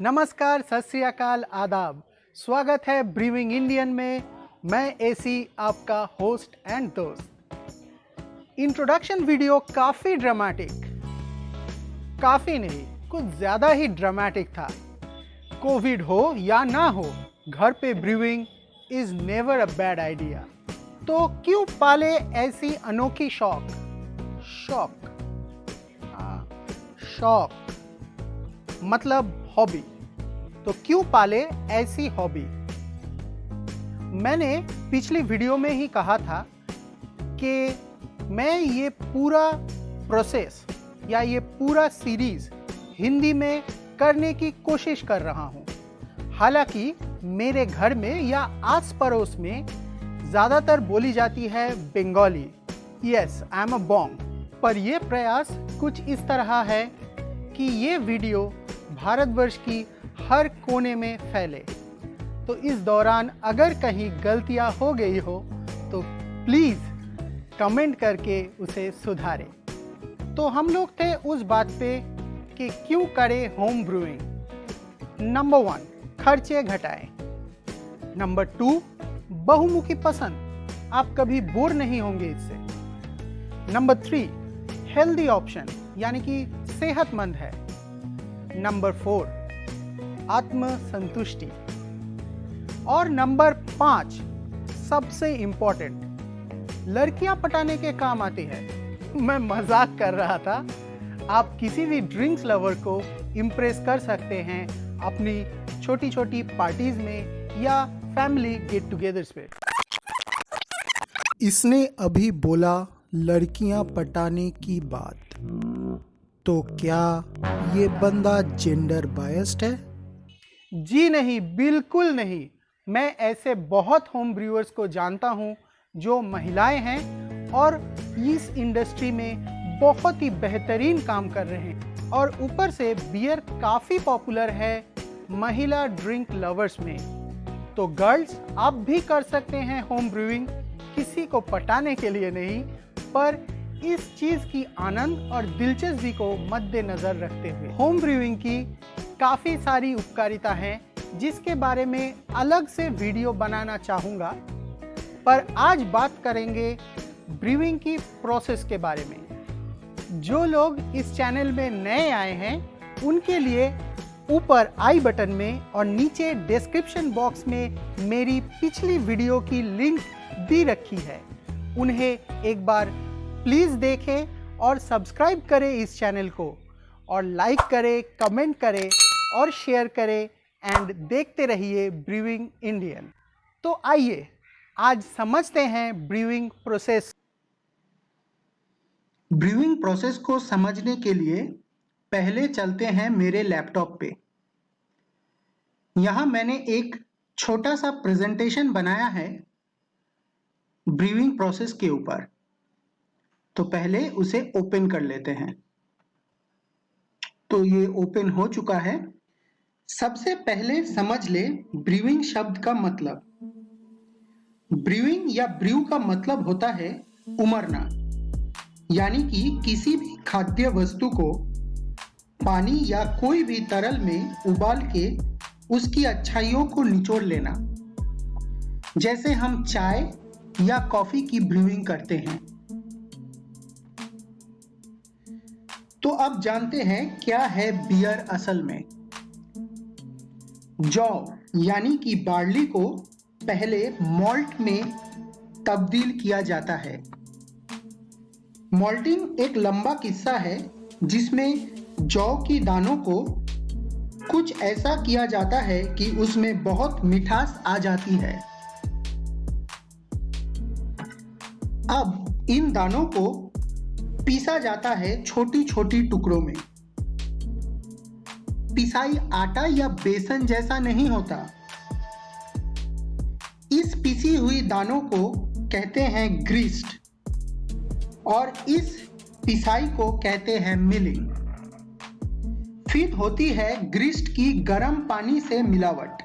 नमस्कार, सत श्री अकाल, आदाब। स्वागत है ब्रीविंग इंडियन में। मैं एसी आपका होस्ट एंड दोस्त। इंट्रोडक्शन वीडियो काफ़ी ड्रामेटिक, काफ़ी नहीं कुछ ज़्यादा ही ड्रामेटिक था। कोविड हो या ना हो, घर पे briefing is never a bad idea. तो क्यों पाले ऐसी अनोखी शौक मतलब हॉबी। तो क्यों पाले ऐसी हॉबी। मैंने पिछली वीडियो में ही कहा था कि मैं ये पूरा प्रोसेस या ये पूरा सीरीज हिंदी में करने की कोशिश कर रहा हूँ। हालांकि मेरे घर में या आस पड़ोस में ज़्यादातर बोली जाती है Bengali. Yes, I am a Bong. पर यह प्रयास कुछ इस तरह है कि ये वीडियो भारतवर्ष की हर कोने में फैले। तो इस दौरान अगर कहीं गलतियां हो गई हो तो प्लीज़ कमेंट करके उसे सुधारें। तो हम लोग थे उस बात पे कि क्यों करें होम ब्रूइंग। नंबर 1, खर्चे घटाएं। नंबर 2, बहुमुखी पसंद, आप कभी बोर नहीं होंगे इससे। नंबर 3, हेल्दी ऑप्शन यानी कि सेहतमंद है। नंबर 4, आत्म संतुष्टि। और नंबर 5, सबसे इंपॉर्टेंट, लड़कियां पटाने के काम आती है। मैं मजाक कर रहा था। आप किसी भी ड्रिंक्स लवर को इम्प्रेस कर सकते हैं अपनी छोटी छोटी पार्टीज में या फैमिली गेट टुगेदर्स पे। इसने अभी बोला लड़कियां पटाने की बात, तो क्या ये बंदा जेंडर बायस्ड है? जी नहीं, बिल्कुल नहीं। मैं ऐसे बहुत होम ब्रूअर्स को जानता हूं जो महिलाएं हैं और इस इंडस्ट्री में बहुत ही बेहतरीन काम कर रहे हैं। और ऊपर से बियर काफ़ी पॉपुलर है महिला ड्रिंक लवर्स में। तो गर्ल्स, आप भी कर सकते हैं होम ब्रूइंग, किसी को पटाने के लिए नहीं, पर इस चीज की आनंद और दिलचस्पी को मद्देनजर रखते हुए। होम ब्रूइंग की काफी सारी उपकारिता हैं जिसके बारे में अलग से वीडियो बनाना चाहूंगा, पर आज बात करेंगे ब्रूइंग की प्रोसेस के बारे में। जो लोग इस चैनल में नए आए हैं उनके लिए ऊपर आई बटन में और नीचे डिस्क्रिप्शन बॉक्स में मेरी पिछली वीडियो की लिंक दी रखी है। उन्हें एक बार प्लीज़ देखें और सब्सक्राइब करें इस चैनल को, और लाइक करें, कमेंट करें और शेयर करें एंड देखते रहिए ब्रूइंग इंडियन। तो आइए आज समझते हैं ब्रूइंग प्रोसेस। ब्रूइंग प्रोसेस को समझने के लिए पहले चलते हैं मेरे लैपटॉप पे। यहाँ मैंने एक छोटा सा प्रेजेंटेशन बनाया है ब्रूइंग प्रोसेस के ऊपर। तो पहले उसे ओपन कर लेते हैं। तो ये ओपन हो चुका है। सबसे पहले समझ ले ब्रूइंग शब्द का मतलब। ब्रूइंग या ब्रू का मतलब होता है उमरना, यानी कि किसी भी खाद्य वस्तु को पानी या कोई भी तरल में उबाल के उसकी अच्छाइयों को निचोड़ लेना, जैसे हम चाय या कॉफी की ब्रूइंग करते हैं। तो अब जानते हैं क्या है बियर असल में। जौ यानी कि बार्ली को पहले मॉल्ट में तब्दील किया जाता है। मॉल्टिंग एक लंबा किस्सा है जिसमें जौ की दानों को कुछ ऐसा किया जाता है कि उसमें बहुत मिठास आ जाती है। अब इन दानों को पीसा जाता है छोटी छोटी टुकड़ों में। पिसाई आटा या बेसन जैसा नहीं होता। इस पिसी हुई दानों को कहते हैं ग्रीस्ट और इस पिसाई को कहते हैं मिलिंग। फिर होती है ग्रीस्ट की गर्म पानी से मिलावट।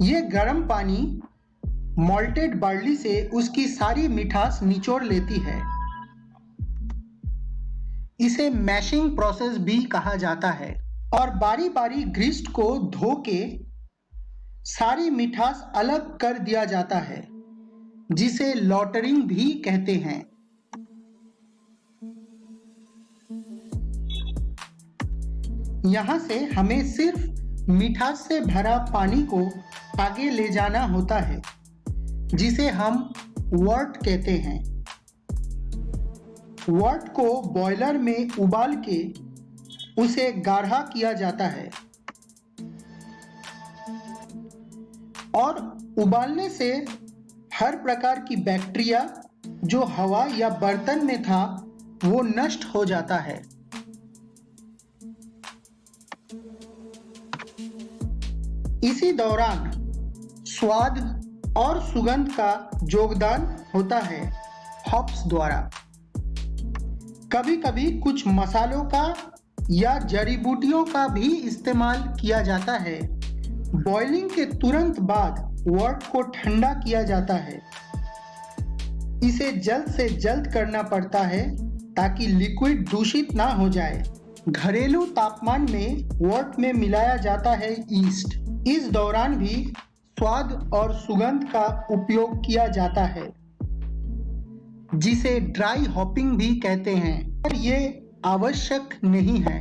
ये गर्म पानी मॉल्टेड बार्ली से उसकी सारी मिठास निचोड़ लेती है। इसे मैशिंग प्रोसेस भी कहा जाता है। और बारी बारी ग्रीस्ट को धो के सारी मिठास अलग कर दिया जाता है, जिसे लॉटरिंग भी कहते हैं। यहाँ से हमें सिर्फ मिठास से भरा पानी को आगे ले जाना होता है, जिसे हम वर्ट कहते हैं। वर्ट को बॉयलर में उबाल के उसे गाढ़ा किया जाता है और उबालने से हर प्रकार की बैक्टीरिया जो हवा या बर्तन में था वो नष्ट हो जाता है। इसी दौरान स्वाद और सुगंध का योगदान होता है हॉप्स द्वारा। कभी कभी कुछ मसालों का या जड़ी बूटियों का भी इस्तेमाल किया जाता है। बॉइलिंग के तुरंत बाद वर्ट को ठंडा किया जाता है। इसे जल्द से जल्द करना पड़ता है ताकि लिक्विड दूषित ना हो जाए। घरेलू तापमान में वर्ट में मिलाया जाता है ईस्ट। इस दौरान भी स्वाद और सुगंध का उपयोग किया जाता है, जिसे ड्राई हॉपिंग भी कहते हैं, पर ये आवश्यक नहीं है।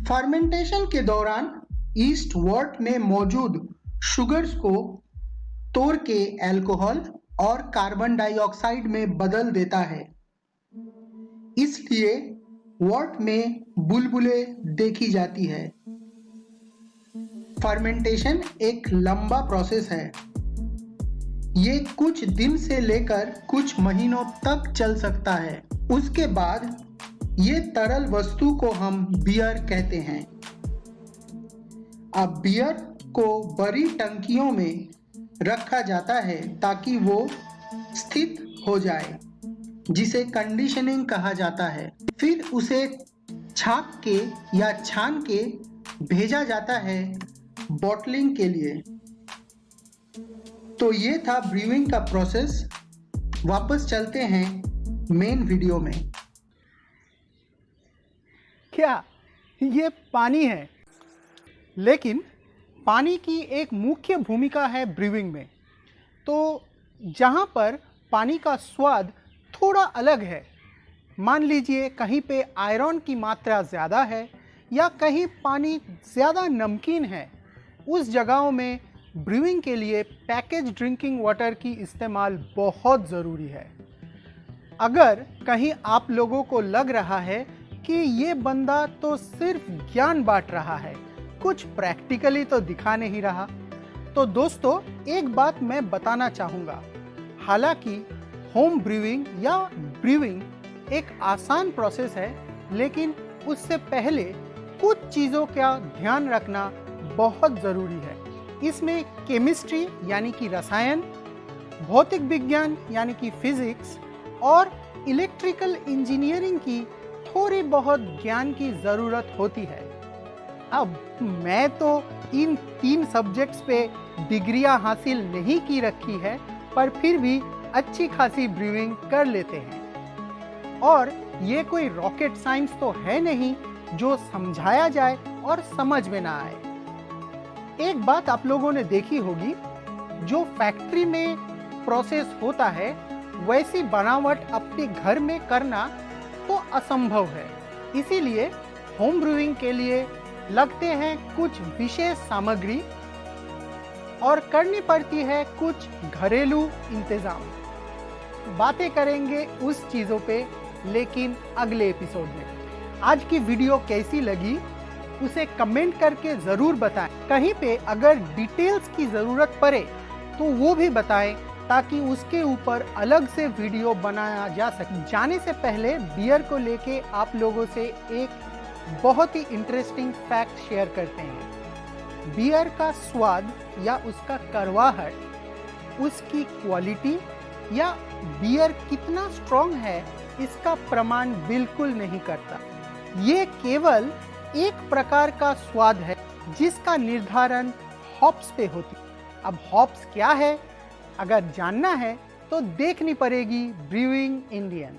फर्मेंटेशन के दौरान ईस्ट वर्ट में मौजूद शुगर्स को तोड़ के अल्कोहल और कार्बन डाइऑक्साइड में बदल देता है। इसलिए वर्ट में बुलबुले देखी जाती है। फर्मेंटेशन एक लंबा प्रोसेस है। ये कुछ दिन से लेकर कुछ महीनों तक चल सकता है। उसके बाद ये तरल वस्तु को हम बियर कहते हैं। अब बियर को बड़ी टंकियों में रखा जाता है ताकि वो स्थित हो जाए, जिसे कंडीशनिंग कहा जाता है। फिर उसे छाप के या छान के भेजा जाता है बॉटलिंग के लिए। तो ये था ब्रूइंग का प्रोसेस। वापस चलते हैं मेन वीडियो में। क्या ये पानी है? लेकिन पानी की एक मुख्य भूमिका है ब्रूइंग में। तो जहाँ पर पानी का स्वाद थोड़ा अलग है, मान लीजिए कहीं पे आयरन की मात्रा ज़्यादा है या कहीं पानी ज़्यादा नमकीन है, उस जगहों में ब्रूइंग के लिए पैकेज ड्रिंकिंग वाटर की इस्तेमाल बहुत ज़रूरी है। अगर कहीं आप लोगों को लग रहा है कि ये बंदा तो सिर्फ ज्ञान बांट रहा है, कुछ प्रैक्टिकली तो दिखा नहीं रहा, तो दोस्तों एक बात मैं बताना चाहूँगा। हालांकि होम ब्रूइंग या ब्रूइंग एक आसान प्रोसेस है, लेकिन उससे पहले कुछ चीज़ों का ध्यान रखना बहुत ज़रूरी है। इसमें केमिस्ट्री यानी कि रसायन, भौतिक विज्ञान यानी कि फिजिक्स और इलेक्ट्रिकल इंजीनियरिंग की थोड़ी बहुत ज्ञान की ज़रूरत होती है। अब मैं तो इन 3 सब्जेक्ट्स पे डिग्रियां हासिल नहीं की रखी है, पर फिर भी अच्छी खासी ब्रूइंग कर लेते हैं। और ये कोई रॉकेट साइंस तो है नहीं जो समझाया जाए और समझ में ना आए। एक बात आप लोगों ने देखी होगी, जो फैक्ट्री में प्रोसेस होता है वैसी बनावट अपने घर में करना तो असंभव है। इसीलिए होम ब्रूइंग के लिए लगते हैं कुछ विशेष सामग्री और करनी पड़ती है कुछ घरेलू इंतजाम। बातें करेंगे उस चीज़ों पे, लेकिन अगले एपिसोड में। आज की वीडियो कैसी लगी उसे कमेंट करके ज़रूर बताएं। कहीं पे अगर डिटेल्स की ज़रूरत पड़े तो वो भी बताएं, ताकि उसके ऊपर अलग से वीडियो बनाया जा सके। जाने से पहले बियर को लेके आप लोगों से एक बहुत ही इंटरेस्टिंग फैक्ट शेयर करते हैं। बियर का स्वाद या उसका कड़वाहट, उसकी क्वालिटी या बियर कितना स्ट्रॉन्ग है, इसका प्रमाण बिल्कुल नहीं करता। ये केवल एक प्रकार का स्वाद है जिसका निर्धारण हॉप्स पे होती है। अब हॉप्स क्या है, अगर जानना है तो देखनी पड़ेगी ब्रूइंग इंडियन।